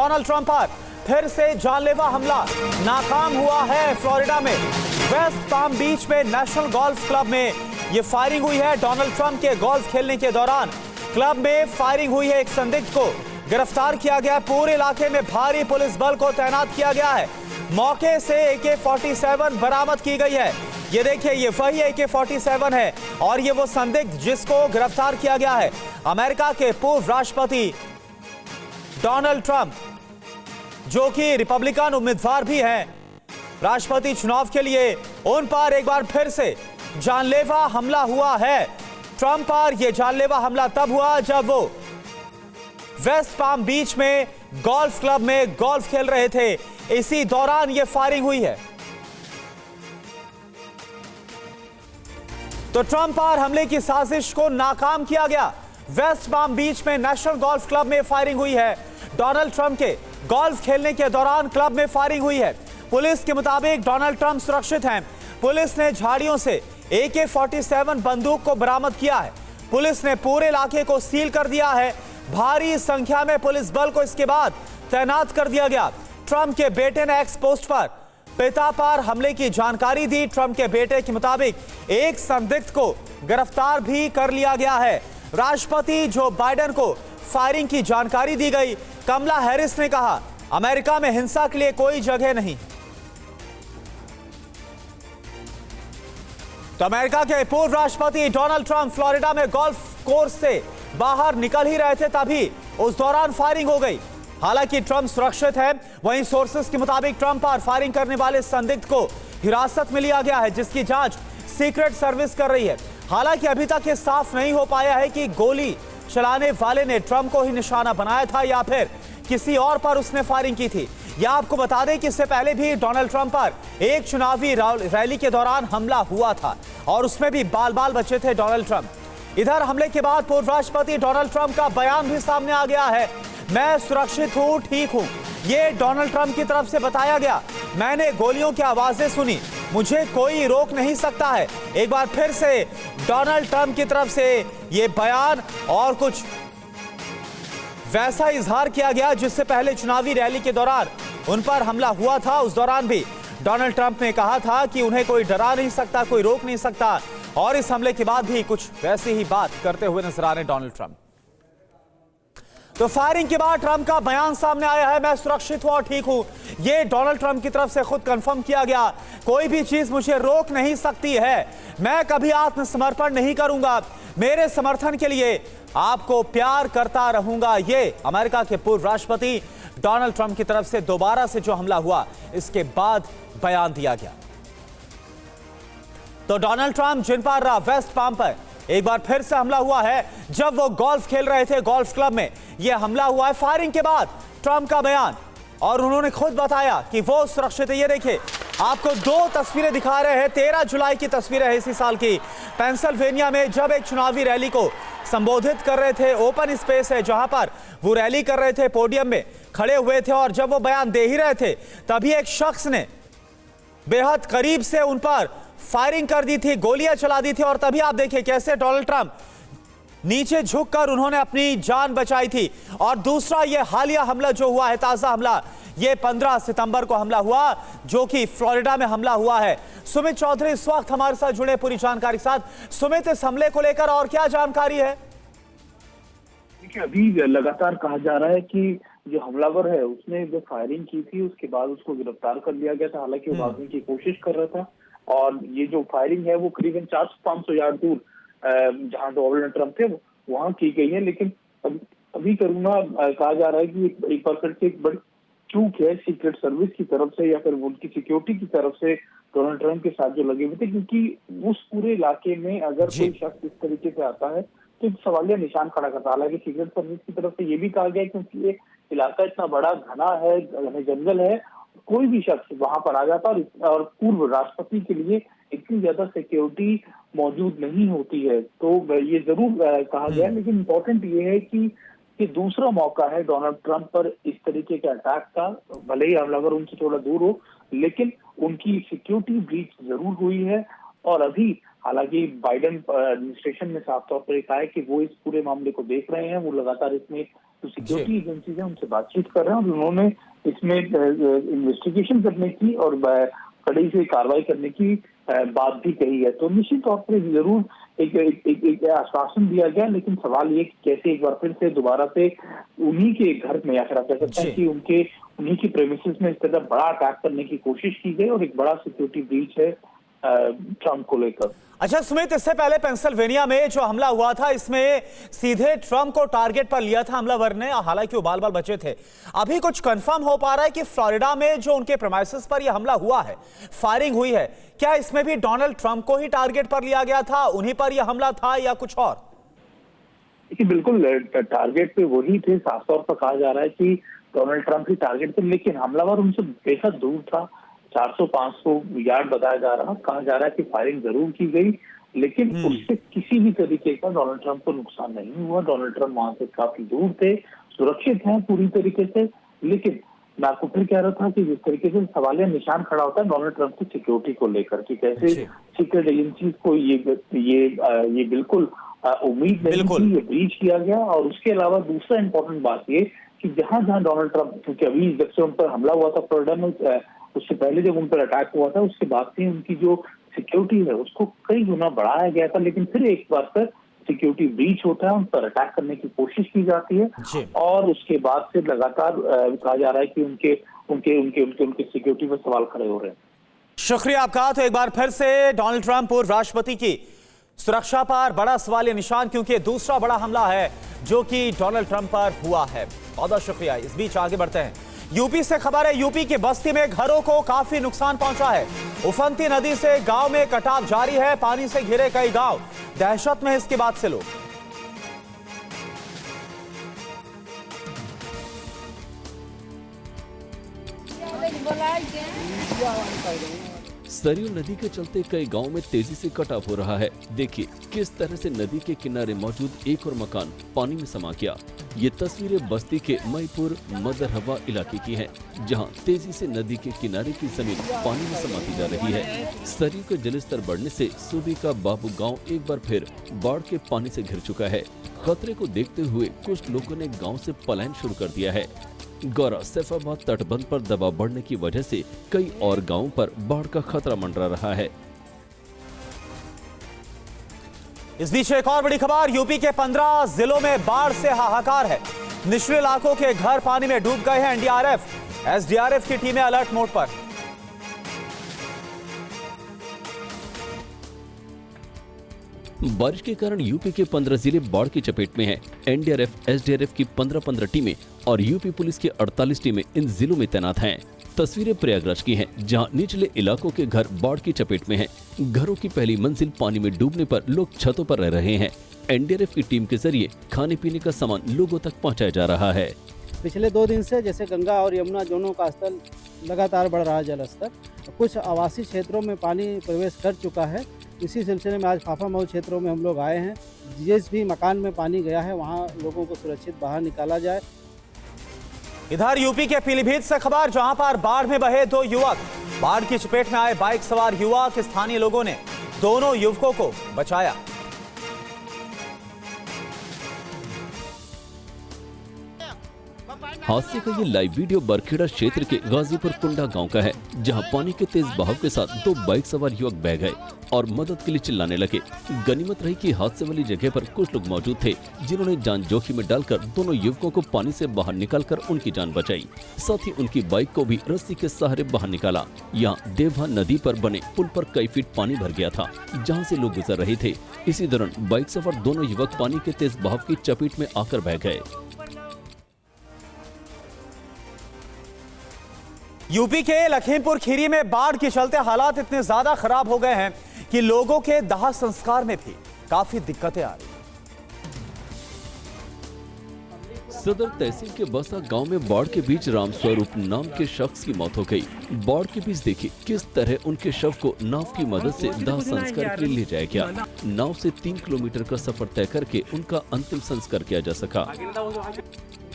Donald Trump पर फिर से जानलेवा हमला नाकाम हुआ है। फ्लोरिडा में वेस्ट पाम बीच में नेशनल गोल्फ क्लब में यह फायरिंग हुई है। डोनाल्ड ट्रंप के गोल्फ खेलने के दौरान क्लब में फायरिंग हुई है। एक संदिग्ध को गिरफ्तार किया गया। पूरे इलाके में भारी पुलिस बल को तैनात किया गया है। मौके से AK-47 बरामद की गई है। ये देखिए, ये वही AK-47 है और ये वो संदिग्ध जिसको गिरफ्तार किया गया है। अमेरिका के पूर्व राष्ट्रपति डोनाल्ड ट्रंप, जो कि रिपब्लिकन उम्मीदवार भी हैं राष्ट्रपति चुनाव के लिए, उन पर एक बार फिर से जानलेवा हमला हुआ है। ट्रंप पर यह जानलेवा हमला तब हुआ जब वो वेस्ट पाम बीच में गोल्फ क्लब में गोल्फ खेल रहे थे। इसी दौरान यह फायरिंग हुई है। तो ट्रंप पर हमले की साजिश को नाकाम किया गया। वेस्ट पाम बीच में नेशनल गोल्फ क्लब में फायरिंग हुई है। डोनाल्ड ट्रंप के गोल्फ खेलने के दौरान क्लब में फायरिंग हुई है। पुलिस के मुताबिक डोनाल्ड ट्रंप सुरक्षित हैं। पुलिस ने झाड़ियों से AK-47 बंदूक को बरामद किया है। पुलिस ने पूरे इलाके को सील कर दिया है। भारी संख्या में पुलिस बल को इसके बाद तैनात कर दिया गया। ट्रंप के बेटे ने एक्स पोस्ट पर पिता पर हमले की जानकारी दी। ट्रंप के बेटे के मुताबिक एक संदिग्ध को गिरफ्तार भी कर लिया गया है। राष्ट्रपति जो बाइडेन को फायरिंग की जानकारी दी गई। कमला हैरिस ने कहा, अमेरिका में हिंसा के लिए कोई जगह नहीं। तो अमेरिका के पूर्व राष्ट्रपति डोनाल्ड ट्रंप फ्लोरिडा में गोल्फ कोर्स से बाहर निकल ही रहे थे, तभी उस दौरान फायरिंग हो गई। हालांकि ट्रंप सुरक्षित है। वहीं सोर्सेस के मुताबिक ट्रंप पर फायरिंग करने वाले संदिग्ध को हिरासत में लिया गया है, जिसकी जांच सीक्रेट सर्विस कर रही है। हालांकि अभी तक ये साफ नहीं हो पाया है कि गोली चलाने वाले ने ट्रंप को ही निशाना बनाया था या फिर किसी और पर उसने फायरिंग की थी। या आपको बता दें कि इससे पहले भी डोनाल्ड ट्रंप पर एक चुनावी रैली के दौरान हमला हुआ था और उसमें भी बाल बाल बचे थे डोनाल्ड ट्रंप। इधर हमले के बाद पूर्व राष्ट्रपति डोनाल्ड ट्रंप का बयान भी सामने आ गया है। मैं सुरक्षित हूं, ठीक हूं, ये डोनाल्ड ट्रंप की तरफ से बताया गया। मैंने गोलियों की आवाजें सुनी, मुझे कोई रोक नहीं सकता है। एक बार फिर से डोनाल्ड ट्रंप की तरफ से ये बयान और कुछ वैसा इजहार किया गया जिससे पहले चुनावी रैली के दौरान उन पर हमला हुआ था। उस दौरान भी डोनाल्ड ट्रंप ने कहा था कि उन्हें कोई डरा नहीं सकता, कोई रोक नहीं सकता। और इस हमले के बाद भी कुछ वैसी ही बात करते हुए नजर आ रहे डोनाल्ड ट्रंप। तो फायरिंग के बाद ट्रंप का बयान सामने आया है, मैं सुरक्षित हूं और ठीक हूं। यह डोनाल्ड ट्रंप की तरफ से खुद कंफर्म किया गया। कोई भी चीज मुझे रोक नहीं सकती है। मैं कभी आत्मसमर्पण नहीं करूंगा। मेरे समर्थन के लिए आपको प्यार करता रहूंगा। यह अमेरिका के पूर्व राष्ट्रपति डोनाल्ड ट्रंप की तरफ से दोबारा से जो हमला हुआ इसके बाद बयान दिया गया। तो डोनाल्ड ट्रंप जिन पर वेस्ट पाम पर एक बार फिर से हमला हुआ है, जब वो गोल्फ खेल रहे थे गोल्फ क्लब में यह हमला हुआ है। फायरिंग के बाद ट्रंप का बयान और उन्होंने खुद बताया कि वो सुरक्षित है। ये देखिए, आपको दो तस्वीरें दिखा रहे हैं। 13 जुलाई की तस्वीर है इसी साल की, पेंसिल्वेनिया में जब एक चुनावी रैली को संबोधित कर रहे थे। ओपन स्पेस है जहां पर वो रैली कर रहे थे, पोडियम में खड़े हुए थे और जब वो बयान दे ही रहे थे तभी एक शख्स ने बेहद करीब से उन पर फायरिंग कर दी थी, गोलियां चला दी थी। और तभी आप देखिए कैसे डोनाल्ड ट्रंप नीचे झुककर उन्होंने अपनी जान बचाई थी। और दूसरा ये हालिया हमला जो हुआ है, ताजा हमला, ये 15 सितंबर को हमला हुआ जो कि फ्लोरिडा में हमला हुआ है। सुमित चौधरी इस वक्त हमारे साथ जुड़े पूरी जानकारी के साथ। सुमित, इस हमले को लेकर और क्या जानकारी है? देखिए, अभी लगातार कहा जा रहा है कि जो हमलावर है उसने जो फायरिंग की थी उसके बाद उसको गिरफ्तार कर लिया गया था। हालांकि वो भागने की कोशिश कर रहा था और ये जो फायरिंग है वो करीबन 400-500 यार्ड दूर जहां डोनाल्ड ट्रंप थे वहां की गई है। लेकिन अभी करूंगा कहा जा रहा है कि एक बार फिर से एक बड़ी चूक है सीक्रेट सर्विस की तरफ से या फिर उनकी सिक्योरिटी की तरफ से डोनाल्ड ट्रंप के साथ जो लगे हुए थे, क्योंकि उस पूरे इलाके में अगर कोई शख्स इस तरीके से आता है तो सवालिया निशान खड़ा करता है। हालांकि सीक्रेट सर्विस की तरफ से ये भी कहा गया क्योंकि ये इलाका इतना बड़ा घना है, जंगल है, कोई भी शख्स वहां पर आ जाता और पूर्व राष्ट्रपति के लिए इतनी ज्यादा सिक्योरिटी मौजूद नहीं होती है। तो ये जरूर कहा गया है। लेकिन इम्पोर्टेंट ये है कि दूसरा मौका है डोनाल्ड ट्रंप पर इस तरीके के अटैक का। भले ही हमलावर उनसे थोड़ा दूर हो लेकिन उनकी सिक्योरिटी ब्रीच जरूर हुई है। और अभी हालांकि बाइडेन एडमिनिस्ट्रेशन ने साफ तौर पर कहा है कि वो इस पूरे मामले को देख रहे हैं, वो लगातार इसमें जो सिक्योरिटी एजेंसीज हैं उनसे बातचीत कर रहे हैं और उन्होंने इसमें इन्वेस्टिगेशन करने की और कड़ी से कार्रवाई करने की बात भी कही है। तो निश्चित तौर पर जरूर एक आश्वासन दिया गया, लेकिन सवाल ये कि कैसे एक बार फिर से दोबारा से उन्हीं के घर में, या फिर आप कह सकते हैं कि उन्हीं की प्रेमिसेस में इस तरह बड़ा अटैक करने की कोशिश की गई और एक बड़ा सिक्योरिटी ब्रीच है ट्रंप को लेकर। अच्छा सुमित, इससे पहले पेंसिल्वेनिया में जो हमला हुआ था इसमें सीधे ट्रंप को टारगेट पर लिया था हमलावर ने, हालांकि वो बाल बाल बचे थे। अभी कुछ कंफर्म हो पा रहा है कि फ्लोरिडा में जो उनके प्रेमाइसेस पर यह हमला हुआ है, फायरिंग हुई है, क्या इसमें भी डोनाल्ड ट्रंप को ही टारगेट पर लिया गया था, उन्हीं पर यह हमला था या कुछ और? देखिए बिल्कुल टारगेट पे वही थे, साफ तौर पर कहा जा रहा है कि डोनाल्ड ट्रंप ही टारगेट थे, लेकिन हमलावर उनसे बेहद दूर था। 400-500 यार्ड बताया जा रहा, कहा जा रहा है कि फायरिंग जरूर की गई, लेकिन उससे किसी भी तरीके का डोनाल्ड ट्रंप को नुकसान नहीं हुआ। डोनाल्ड ट्रंप वहां से काफी दूर थे, सुरक्षित हैं पूरी तरीके से। लेकिन मैं आपको फिर कह रहा था कि जिस तरीके से सवालिया निशान खड़ा होता है डोनाल्ड ट्रंप की सिक्योरिटी को लेकर कि कैसे सीक्रेट एजेंसीज को ये बिल्कुल उम्मीद नहीं थी, ये ब्रीच किया गया। और उसके अलावा दूसरा इंपॉर्टेंट बात ये कि जहां जहां डोनाल्ड ट्रंप, क्योंकि अभी जब से उन पर हमला हुआ था फ्लोरिडा में, उससे पहले जब उन पर अटैक हुआ था उसके बाद से उनकी जो सिक्योरिटी है उसको कई गुना बढ़ाया गया था, लेकिन फिर एक बार फिर सिक्योरिटी ब्रीच होता है, उन पर अटैक करने की कोशिश की जाती है और उसके बाद से लगातार कहा जा रहा है कि उनके सिक्योरिटी पर सवाल खड़े हो रहे हैं। शुक्रिया आपका। तो एक बार फिर से डोनाल्ड ट्रंप पूर्व राष्ट्रपति की सुरक्षा पर बड़ा सवालिया निशान, क्योंकि दूसरा बड़ा हमला है जो कि डोनाल्ड ट्रंप पर हुआ है। बहुत शुक्रिया। इस बीच आगे बढ़ते हैं, यूपी से खबर है। यूपी की बस्ती में घरों को काफी नुकसान पहुंचा है। उफनती नदी से गांव में कटाव जारी है, पानी से घिरे कई गांव दहशत में, इसके बाद से लोग। सरयू नदी के चलते कई गांवों में तेजी से कटाव हो रहा है। देखिए किस तरह से नदी के किनारे मौजूद एक और मकान पानी में समा गया। ये तस्वीरें बस्ती के मईपुर मदरहवा इलाके की हैं, जहां तेजी से नदी के किनारे की जमीन पानी में समाती जा रही है। सरयू का जलस्तर बढ़ने से सूबे का बाबू गांव एक बार फिर बाढ़ के पानी से घिर चुका है। खतरे को देखते हुए कुछ लोगों ने गाँव से पलायन शुरू कर दिया है। गौरा सैफाबाद तटबंध पर दबाव बढ़ने की वजह से कई और गांवों पर बाढ़ का खतरा मंडरा रहा है। इस बीच एक और बड़ी खबर, यूपी के 15 जिलों में बाढ़ से हाहाकार है। निचले इलाकों के घर पानी में डूब गए हैं। एनडीआरएफ, एसडीआरएफ की टीमें अलर्ट मोड पर। बारिश के कारण यूपी के 15 जिले बाढ़ की चपेट में हैं। एनडीआरएफ, एसडीआरएफ की 15 टीमें और यूपी पुलिस की 48 टीमें इन जिलों में तैनात हैं। तस्वीरें प्रयागराज की हैं, जहां निचले इलाकों के घर बाढ़ की चपेट में हैं। घरों की पहली मंजिल पानी में डूबने पर लोग छतों पर रह रहे हैं। एनडीआरएफ की टीम के जरिए खाने पीने का सामान लोगों तक पहुँचाया जा रहा है। पिछले 2 दिन से जैसे गंगा और यमुना दोनों का स्तर लगातार बढ़ रहा है, जल स्तर कुछ आवासीय क्षेत्रों में पानी प्रवेश कर चुका है। इसी सिलसिले में आज फाफामऊ क्षेत्रों में हम लोग आए हैं। जिस भी मकान में पानी गया है वहां लोगों को सुरक्षित बाहर निकाला जाए। इधर यूपी के पीलीभीत से खबर, जहां पर बाढ़ में बहे 2 युवक। बाढ़ की चपेट में आए बाइक सवार युवक, स्थानीय लोगों ने दोनों युवकों को बचाया। हादसे का ये लाइव वीडियो बरखेड़ा क्षेत्र के गाजीपुर कुंडा गांव का है, जहां पानी के तेज बहाव के साथ 2 बाइक सवार युवक बह गए और मदद के लिए चिल्लाने लगे। गनीमत रही कि हादसे वाली जगह पर कुछ लोग मौजूद थे, जिन्होंने जान जोखिम में डालकर दोनों युवकों को पानी से बाहर निकालकर उनकी जान बचाई। साथ ही उनकी बाइक को भी रस्सी के सहारे बाहर निकाला। यहाँ देवहा नदी पर बने पुल पर कई फीट पानी भर गया था, जहाँ से लोग गुजर रहे थे। इसी दौरान बाइक सवार दोनों युवक पानी के तेज बहाव की चपेट में आकर बह गए। यूपी के लखीमपुर खीरी में बाढ़ के चलते हालात इतने ज्यादा खराब हो गए हैं कि लोगों के दाह संस्कार में भी काफी दिक्कतें आ रही हैं। सदर तहसील के बसा गांव में बाढ़ के बीच रामस्वरूप नाम के शख्स की मौत हो गई। बाढ़ के बीच देखिए किस तरह उनके शव को नाव की मदद से दाह संस्कार के लिए ले जाया गया। नाव से 3 किलोमीटर का सफर तय करके उनका अंतिम संस्कार किया जा सका।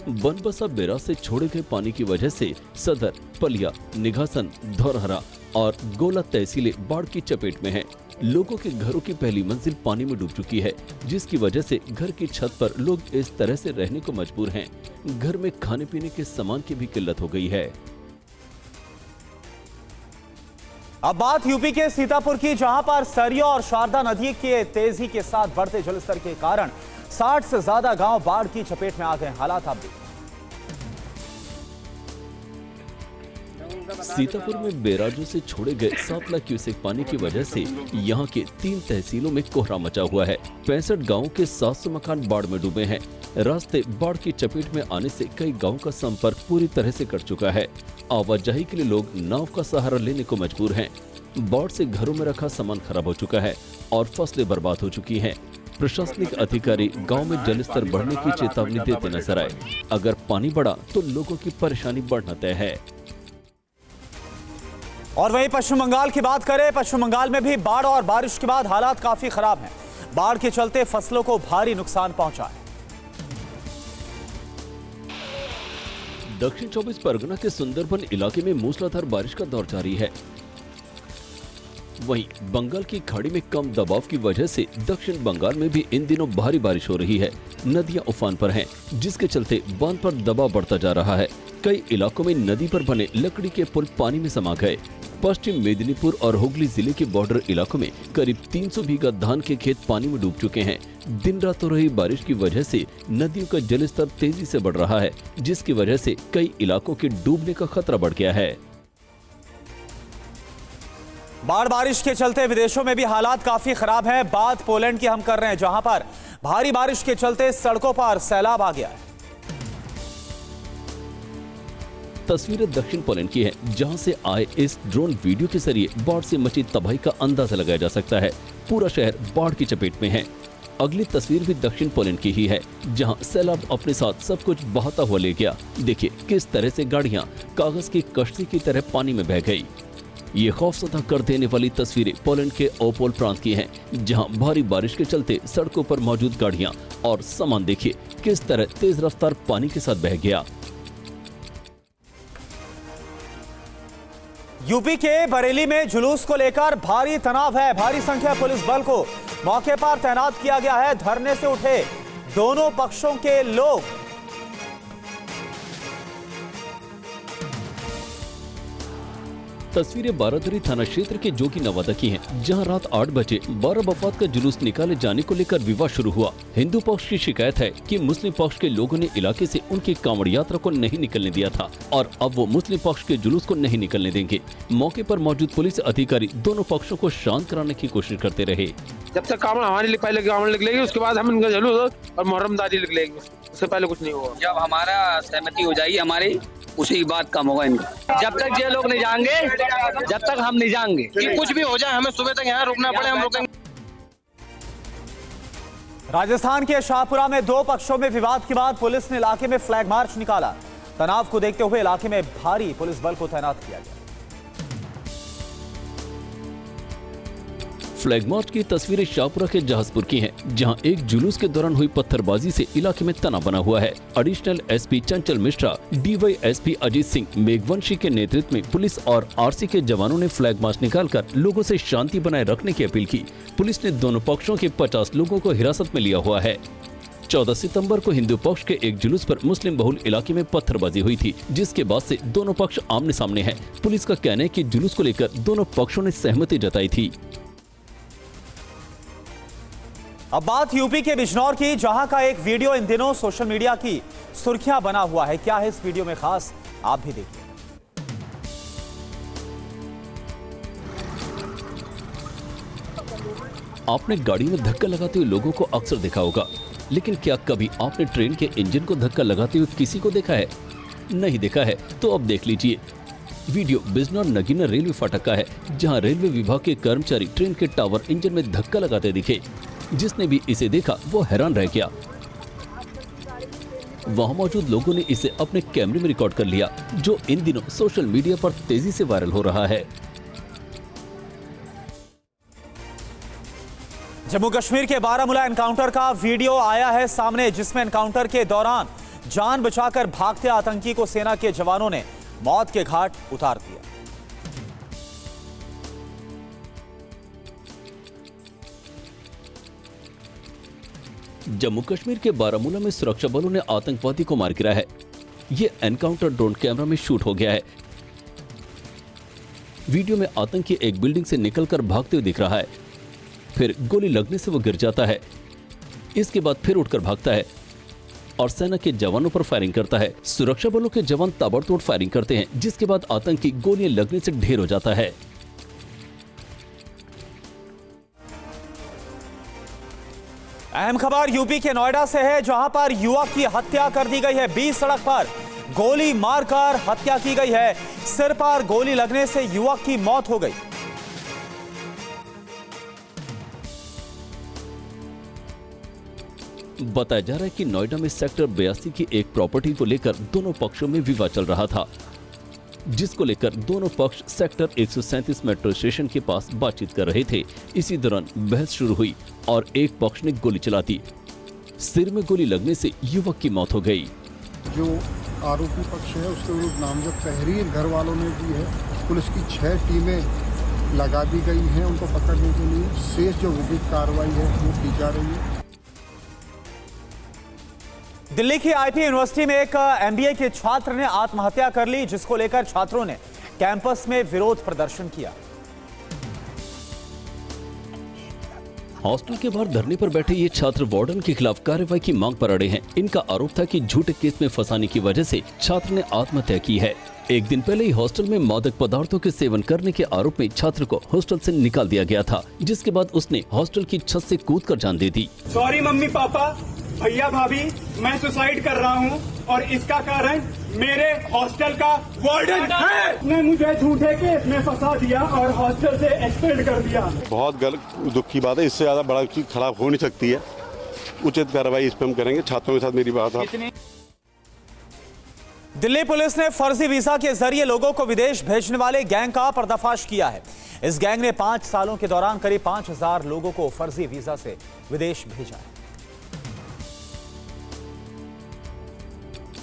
बनबसा बेरा से छोड़े गए पानी की वजह से सदर, पलिया, निघासन, धौरहरा और गोला तहसीलें बाढ़ की चपेट में हैं। लोगों के घरों की पहली मंजिल पानी में डूब चुकी है, जिसकी वजह से घर की छत पर लोग इस तरह से रहने को मजबूर हैं। घर में खाने पीने के सामान की भी किल्लत हो गई है। अब बात यूपी के सीतापुर की, जहां पर सरयू और शारदा नदी के तेजी के साथ बढ़ते जलस्तर के कारण 60 से ज्यादा गांव बाढ़ की चपेट में आ गए। हालात आप देखिए। सीतापुर में बैराजों से छोड़े गए 7 लाख क्यूसेक पानी की वजह से यहां के 3 तहसीलों में कोहरा मचा हुआ है। 65 गांवों के 700 मकान बाढ़ में डूबे हैं। रास्ते बाढ़ की चपेट में आने से कई गांवों का संपर्क पूरी तरह से कट चुका है। आवाजाही के लिए लोग नाव का सहारा लेने को मजबूर हैं। बाढ़ से घरों में रखा सामान खराब हो चुका है और फसलें बर्बाद हो चुकी हैं। प्रशासनिक अधिकारी गांव में जलस्तर बढ़ने की चेतावनी देते नजर आए। अगर पानी बढ़ा तो लोगों की परेशानी बढ़ना तय है। और वहीं पश्चिम बंगाल की बात करें, पश्चिम बंगाल में भी बाढ़ और बारिश के बाद हालात काफी खराब हैं। बाढ़ के चलते फसलों को भारी नुकसान पहुंचा है। दक्षिण 24 परगना के सुंदरबन इलाके में मूसलाधार बारिश का दौर जारी है। वहीं बंगाल की खाड़ी में कम दबाव की वजह से दक्षिण बंगाल में भी इन दिनों भारी बारिश हो रही है। नदियां उफान पर हैं, जिसके चलते बांध पर दबाव बढ़ता जा रहा है। कई इलाकों में नदी पर बने लकड़ी के पुल पानी में समा गए। पश्चिम मेदिनीपुर और हुगली जिले के बॉर्डर इलाकों में करीब 300 बीघा धान के खेत पानी में डूब चुके हैं। दिन रात हो रही बारिश की वजह से नदियों का जलस्तर तेजी से बढ़ रहा है, जिसकी वजह से कई इलाकों के डूबने का खतरा बढ़ गया है। बाढ़ बारिश के चलते विदेशों में भी हालात काफी खराब हैं। बात पोलैंड की हम कर रहे हैं, जहां पर भारी बारिश के चलते सड़कों पर सैलाब आ गया है। तस्वीरें दक्षिण पोलैंड की है, जहां से आए इस ड्रोन वीडियो के जरिए बाढ़ से मची तबाही का अंदाजा लगाया जा सकता है। पूरा शहर बाढ़ की चपेट में है। अगली तस्वीर भी दक्षिण पोलैंड की ही है, जहां सैलाब अपने साथ सब कुछ बहाता हुआ ले गया। देखिए किस तरह से गाड़ियां कागज की कश्ती की तरह पानी में बह गई। ये खौफजदा कर देने वाली तस्वीरें पोलैंड के ओपोल प्रांत की हैं, जहां भारी बारिश के चलते सड़कों पर मौजूद गाड़ियां और सामान देखिए किस तरह तेज रफ्तार पानी के साथ बह गया। यूपी के बरेली में जुलूस को लेकर भारी तनाव है। भारी संख्या पुलिस बल को मौके पर तैनात किया गया है। धरने से उठे दोनों पक्षों के लोग। तस्वीरें बारादरी थाना क्षेत्र के जोगी नवादा की हैं, जहां रात 8 बजे 12 वफात का जुलूस निकाले जाने को लेकर विवाद शुरू हुआ। हिंदू पक्ष की शिकायत है कि मुस्लिम पक्ष के लोगों ने इलाके से उनकी कांवड़ यात्रा को नहीं निकलने दिया था और अब वो मुस्लिम पक्ष के जुलूस को नहीं निकलने देंगे। मौके पर मौजूद पुलिस अधिकारी दोनों पक्षों को शांत कराने की कोशिश करते रहे। जब तक कांवड़ हमारी पहले कांवड़ निकलेगी, उसके बाद हम इनका जुलूस और मुहर्रमदारी निकलेगी, उससे पहले कुछ नहीं होगा। जब हमारा सहमति हो जाएगी हमारी, उसी बात कम होगा इनका। जब तक ये लोग नहीं जाएंगे, जब तक हम नहीं जाएंगे, कि कुछ भी हो जाए हमें सुबह तक यहाँ रुकना पड़े, हम रुकेंगे। राजस्थान के शाहपुरा में दो पक्षों में विवाद के बाद पुलिस ने इलाके में फ्लैग मार्च निकाला। तनाव को देखते हुए इलाके में भारी पुलिस बल को तैनात किया गया। फ्लैग मार्च की तस्वीरें शाहपुरा के जहाजपुर की हैं, जहां एक जुलूस के दौरान हुई पत्थरबाजी से इलाके में तनाव बना हुआ है। एडिशनल एसपी चंचल मिश्रा, डीवाईएसपी अजीत सिंह मेघवंशी के नेतृत्व में पुलिस और आरसी के जवानों ने फ्लैग मार्च निकालकर लोगों से शांति बनाए रखने की अपील की। पुलिस ने दोनों पक्षों के 50 लोगों को हिरासत में लिया हुआ है। 14 सितंबर को हिंदू पक्ष के एक जुलूस पर मुस्लिम बहुल इलाके में पत्थरबाजी हुई थी, जिसके बाद से दोनों पक्ष आमने सामने हैं। पुलिस का कहना है कि जुलूस को लेकर दोनों पक्षों ने सहमति जताई थी। अब बात यूपी के बिजनौर की, जहां का एक वीडियो इन दिनों सोशल मीडिया की सुर्खियां बना हुआ है। क्या है इस वीडियो में खास, आप भी देखिए। आपने गाड़ी में धक्का लगाते हुए लोगों को अक्सर देखा होगा, लेकिन क्या कभी आपने ट्रेन के इंजन को धक्का लगाते हुए किसी को देखा है? नहीं देखा है तो अब देख लीजिए। वीडियो बिजनौर नगीना रेलवे फाटक का है, जहां रेलवे विभाग के कर्मचारी ट्रेन के टावर इंजन में धक्का लगाते दिखे। जिसने भी इसे देखा वो हैरान रह गया। वहां मौजूद लोगों ने इसे अपने कैमरे में रिकॉर्ड कर लिया, जो इन दिनों सोशल मीडिया पर तेजी से वायरल हो रहा है। जम्मू कश्मीर के बारामूला एनकाउंटर का वीडियो आया है सामने, जिसमें एनकाउंटर के दौरान जान बचाकर भागते आतंकी को सेना के जवानों ने मौत के घाट उतार दिया। जम्मू कश्मीर के बारामूला में सुरक्षा बलों ने आतंकवादी को मार गिराया है। ये एनकाउंटर ड्रोन कैमरा में शूट हो गया है। वीडियो में आतंकी एक बिल्डिंग से निकलकर भागते हुए दिख रहा है, फिर गोली लगने से वो गिर जाता है। इसके बाद फिर उठकर भागता है और सेना के जवानों पर फायरिंग करता है। सुरक्षा बलों के जवान ताबड़तोड़ फायरिंग करते हैं, जिसके बाद आतंकी गोलियां लगने से ढेर हो जाता है। अहम खबर यूपी के नोएडा से है, जहां पर युवक की हत्या कर दी गई है। बीच सड़क पर गोली मारकर हत्या की गई है। सिर पर गोली लगने से युवक की मौत हो गई। बताया जा रहा है कि नोएडा में सेक्टर 82 की एक प्रॉपर्टी को लेकर दोनों पक्षों में विवाद चल रहा था, जिसको लेकर दोनों पक्ष सेक्टर 137 मेट्रो स्टेशन के पास बातचीत कर रहे थे। इसी दौरान बहस शुरू हुई और एक पक्ष ने गोली चला दी। सिर में गोली लगने से युवक की मौत हो गई। जो आरोपी पक्ष है उसके विरुद्ध नामजद तहरीर घर वालों ने दी है। पुलिस की 6 टीमें लगा दी गई हैं उनको पकड़ने के लिए। शेष जो विधिक कार्रवाई है वो की जा रही है। दिल्ली की आईटी यूनिवर्सिटी में एक एमबीए के छात्र ने आत्महत्या कर ली, जिसको लेकर छात्रों ने कैंपस में विरोध प्रदर्शन किया। हॉस्टल के बाहर धरने पर बैठे ये छात्र वार्डन के खिलाफ कार्रवाई की मांग पर अड़े हैं। इनका आरोप था कि झूठे केस में फंसाने की वजह से छात्र ने आत्महत्या की है। एक दिन पहले ही हॉस्टल में मादक पदार्थों के सेवन करने के आरोप में छात्र को हॉस्टल से निकाल दिया गया था, जिसके बाद उसने हॉस्टल की छत से कूदकर जान दे दी। सॉरी मम्मी पापा, भैया भाभी, मैं सुसाइड कर रहा हूँ और इसका कारण मेरे हॉस्टल का वार्डन है। उसने मुझे झूठे केस में फंसा दिया और हॉस्टल से एक्सपेल कर दिया। बहुत गलत दुख की बात है। इससे ज्यादा बड़ा चीज खराब हो नहीं सकती है। उचित कार्रवाई इस पर हम करेंगे। छात्रों के साथ मेरी बात है। दिल्ली पुलिस ने फर्जी वीजा के जरिए लोगों को विदेश भेजने वाले गैंग का पर्दाफाश किया है। इस गैंग ने 5 सालों के दौरान करीब 5000 लोगों को फर्जी वीजा से विदेश भेजा है।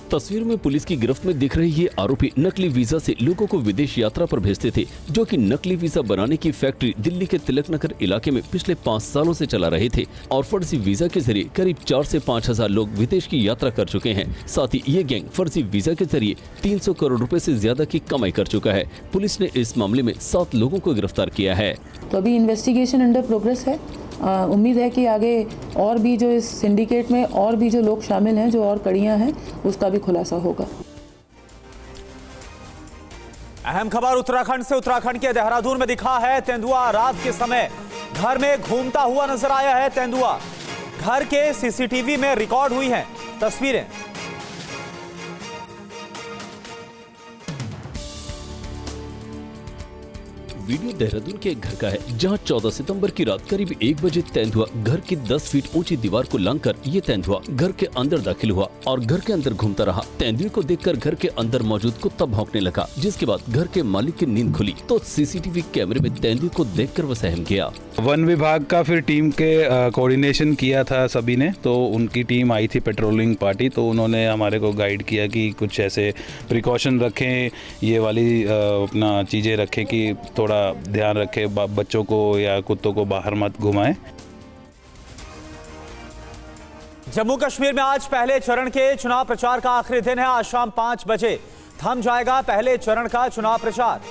तस्वीर में पुलिस की गिरफ्त में दिख रहे ये आरोपी नकली वीजा से लोगों को विदेश यात्रा पर भेजते थे, जो कि नकली वीजा बनाने की फैक्ट्री दिल्ली के तिलक नगर इलाके में पिछले 5 सालों से चला रहे थे और फर्जी वीजा के जरिए करीब 4 से 5000 लोग विदेश की यात्रा कर चुके हैं। साथ ही ये गैंग फर्जी वीजा के जरिए 300 करोड़ रुपए से ज्यादा की कमाई कर चुका है। पुलिस ने इस मामले में 7 लोगों को गिरफ्तार किया है। तो अभी इन्वेस्टिगेशन अंडर प्रोग्रेस है। उम्मीद है कि आगे और भी जो इस सिंडिकेट में और भी जो लोग शामिल हैं, जो और कड़ियां हैं, उसका भी खुलासा होगा। अहम खबर उत्तराखंड से। उत्तराखंड के देहरादून में दिखा है तेंदुआ। रात के समय घर में घूमता हुआ नजर आया है तेंदुआ। घर के सीसीटीवी में रिकॉर्ड हुई हैं तस्वीरें। वीडियो देहरादून के एक घर का है, जहां 14 सितंबर की रात करीब 1 बजे तेंदुआ घर की 10 फीट ऊंची दीवार को लांघकर ये तेंदुआ घर के अंदर दाखिल हुआ और घर के अंदर घूमता रहा। तेंदुए को देखकर घर के अंदर मौजूद कुत्ता भौंकने लगा, जिसके बाद घर के मालिक की नींद खुली तो सीसीटीवी कैमरे में तेंदुए को देखकर वो सहम गया। वन विभाग का फिर टीम के कोऑर्डिनेशन किया था सभी ने, तो उनकी टीम आई थी पेट्रोलिंग पार्टी, तो उन्होंने हमारे को गाइड किया कि कुछ ऐसे प्रिकॉशन रखें, ये वाली अपना चीज़ें रखें कि थोड़ा ध्यान रखें, बच्चों को या कुत्तों को बाहर मत घुमाएं। जम्मू कश्मीर में आज पहले चरण के चुनाव प्रचार का आखिरी दिन है। आज शाम 5 बजे थम जाएगा पहले चरण का चुनाव प्रचार।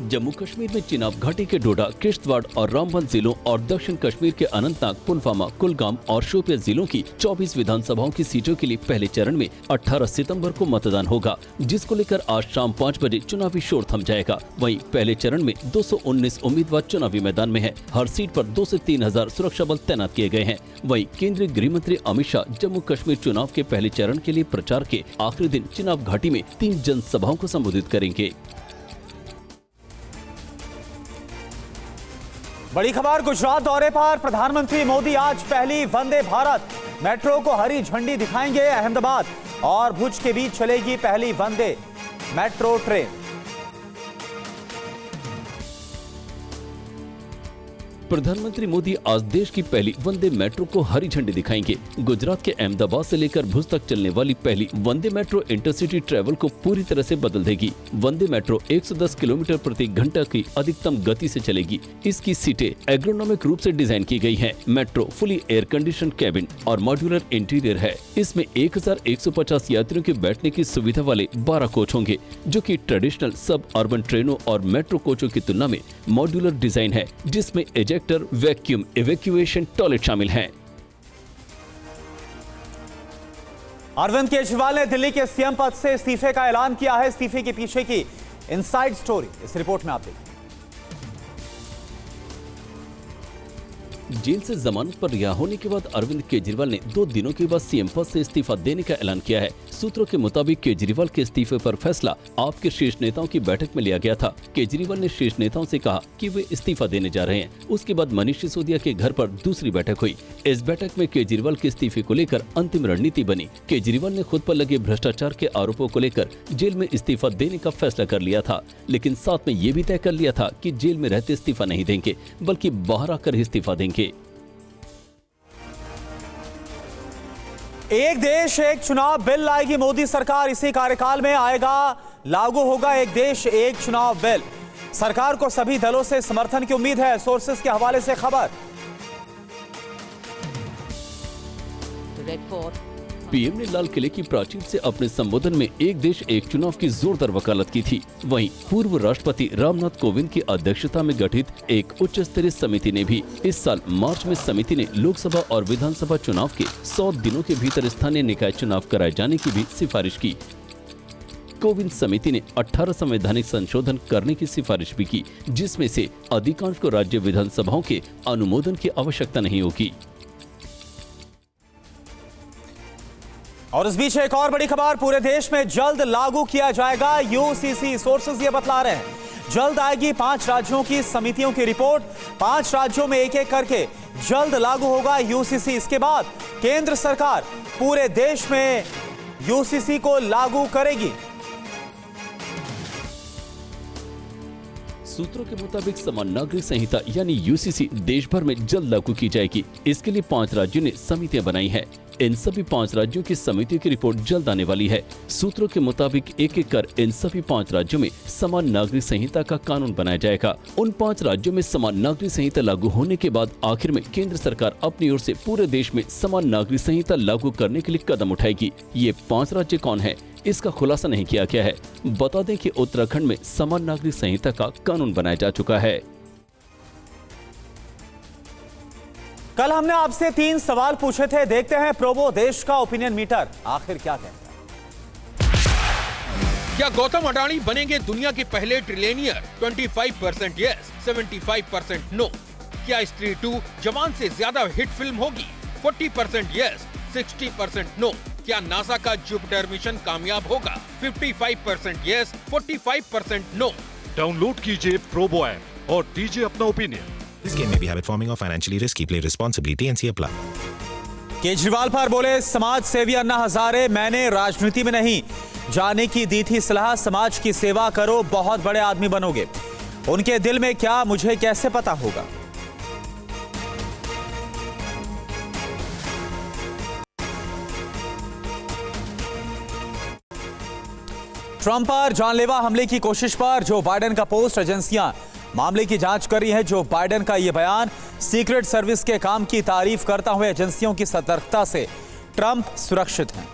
जम्मू कश्मीर में चिनाब घाटी के डोडा, किश्तवाड़ और रामबन जिलों और दक्षिण कश्मीर के अनंतनाग, पुलवामा, कुलगाम और शोपिया जिलों की 24 विधानसभाओं की सीटों के लिए पहले चरण में 18 सितंबर को मतदान होगा, जिसको लेकर आज शाम 5 बजे चुनावी शोर थम जाएगा। वहीं पहले चरण में 219 उम्मीदवार चुनावी मैदान में हैं। हर सीट पर 2 से 3 हजार सुरक्षा बल तैनात किए गए हैं। वहीं केंद्रीय गृह मंत्री अमित शाह जम्मू कश्मीर चुनाव के पहले चरण के लिए प्रचार के आखिरी दिन चिनाब घाटी में 3 जनसभाओं को संबोधित करेंगे। बड़ी खबर गुजरात दौरे पर प्रधानमंत्री मोदी आज पहली वंदे भारत मेट्रो को हरी झंडी दिखाएंगे। अहमदाबाद और भुज के बीच चलेगी पहली वंदे मेट्रो ट्रेन। प्रधानमंत्री मोदी आज देश की पहली वंदे मेट्रो को हरी झंडी दिखाएंगे। गुजरात के अहमदाबाद से लेकर भुज तक चलने वाली पहली वंदे मेट्रो इंटरसिटी ट्रैवल को पूरी तरह से बदल देगी। वंदे मेट्रो 110 किलोमीटर प्रति घंटा की अधिकतम गति से चलेगी। इसकी सीटें एग्रोनॉमिक रूप से डिजाइन की गई हैं। Metro fully air condition cabin और मॉड्यूलर इंटीरियर है। इसमें 1150 यात्रियों के बैठने की सुविधा वाले 12 कोच होंगे, जो कि ट्रेडिशनल सब अर्बन ट्रेनों और मेट्रो कोचों की तुलना में मॉड्यूलर डिजाइन है, जिसमें एजेक्टर, वैक्यूम, इवैक्यूएशन टॉयलेट शामिल हैं। अरविंद केजरीवाल ने दिल्ली के सीएम पद से इस्तीफे का ऐलान किया है। इस्तीफे के पीछे की इनसाइड स्टोरी इस रिपोर्ट में आप देखिए। जेल से जमानत पर रिहा होने के बाद अरविंद केजरीवाल ने 2 दिनों के बाद सीएम पद से इस्तीफा देने का ऐलान किया है। सूत्रों के मुताबिक केजरीवाल के इस्तीफे पर फैसला आप के शीर्ष नेताओं की बैठक में लिया गया था। केजरीवाल ने शीर्ष नेताओं से कहा कि वे इस्तीफा देने जा रहे हैं। उसके बाद मनीष सिसोदिया के घर पर दूसरी बैठक हुई। इस बैठक में केजरीवाल के इस्तीफे को लेकर अंतिम रणनीति बनी। केजरीवाल ने खुद पर लगे भ्रष्टाचार के आरोपों को लेकर जेल में इस्तीफा देने का फैसला कर लिया था, लेकिन साथ में ये भी तय कर लिया था कि जेल में रहते इस्तीफा नहीं देंगे, बल्कि बाहर आकर ही इस्तीफा देंगे। एक देश एक चुनाव बिल लाएगी मोदी सरकार। इसी कार्यकाल में आएगा, लागू होगा एक देश एक चुनाव बिल। सरकार को सभी दलों से समर्थन की उम्मीद है। सोर्सेस के हवाले से खबर। पीएम ने लाल किले की प्राचीर से अपने संबोधन में एक देश एक चुनाव की जोरदार वकालत की थी। वहीं पूर्व राष्ट्रपति रामनाथ कोविंद की अध्यक्षता में गठित एक उच्च स्तरीय समिति ने भी इस साल मार्च में समिति ने लोकसभा और विधानसभा चुनाव के 100 दिनों के भीतर स्थानीय निकाय चुनाव कराए जाने की भी सिफारिश की। कोविंद समिति ने 18 संवैधानिक संशोधन करने की सिफारिश भी की, जिसमें से अधिकांश को राज्य विधानसभाओं के अनुमोदन की आवश्यकता नहीं होगी। और इस बीच एक और बड़ी खबर, पूरे देश में जल्द लागू किया जाएगा यूसीसी। सोर्सेज ये बतला रहे हैं जल्द आएगी 5 राज्यों की समितियों की रिपोर्ट। 5 राज्यों में एक एक करके जल्द लागू होगा यूसीसी। इसके बाद केंद्र सरकार पूरे देश में यूसीसी को लागू करेगी। सूत्रों के मुताबिक समान नागरिक संहिता यानी यूसीसी देश भर में जल्द लागू की जाएगी। इसके लिए 5 राज्यों ने समितियां बनाई हैं। इन सभी 5 राज्यों की समितियों की रिपोर्ट जल्द आने वाली है। सूत्रों के मुताबिक एक एक कर इन सभी 5 राज्यों में समान नागरिक संहिता का कानून बनाया जाएगा। उन 5 राज्यों में समान नागरिक संहिता लागू होने के बाद आखिर में केंद्र सरकार अपनी ओर से पूरे देश में समान नागरिक संहिता लागू करने के लिए कदम उठाएगी। ये 5 राज्य कौन है, इसका खुलासा नहीं किया गया है। बता दें कि उत्तराखंड में समान नागरिक संहिता का कानून बनाया जा चुका है। कल हमने आपसे 3 सवाल पूछे थे। देखते हैं प्रोबो देश का ओपिनियन मीटर आखिर क्या कहता है। क्या गौतम अडानी बनेंगे दुनिया के पहले ट्रिलियनियर? 25% yes, 75% no. क्या स्त्री 2 जवान से ज्यादा हिट फिल्म होगी? 40% यस, 60% नो। क्या नासा का जुपिटर मिशन कामयाब होगा? 55% यस, 45% नो। डाउनलोड कीजिए प्रोबो ऐप और दीजिए अपना opinion. This game may be habit forming or financially risky. Play responsibly. TNC apply. Kejriwal पर बोले समाज सेवी अन्ना हजारे, मैंने राजनीति में नहीं जाने की दी थी सलाह। समाज की सेवा करो, बहुत बड़े आदमी बनोगे। उनके दिल में क्या, मुझे कैसे पता होगा। ट्रंप पर जानलेवा हमले की कोशिश पर जो बाइडेन का पोस्ट, एजेंसियां मामले की जांच कर रही है। जो बाइडेन का यह बयान, सीक्रेट सर्विस के काम की तारीफ करता हुए एजेंसियों की सतर्कता से ट्रंप सुरक्षित हैं।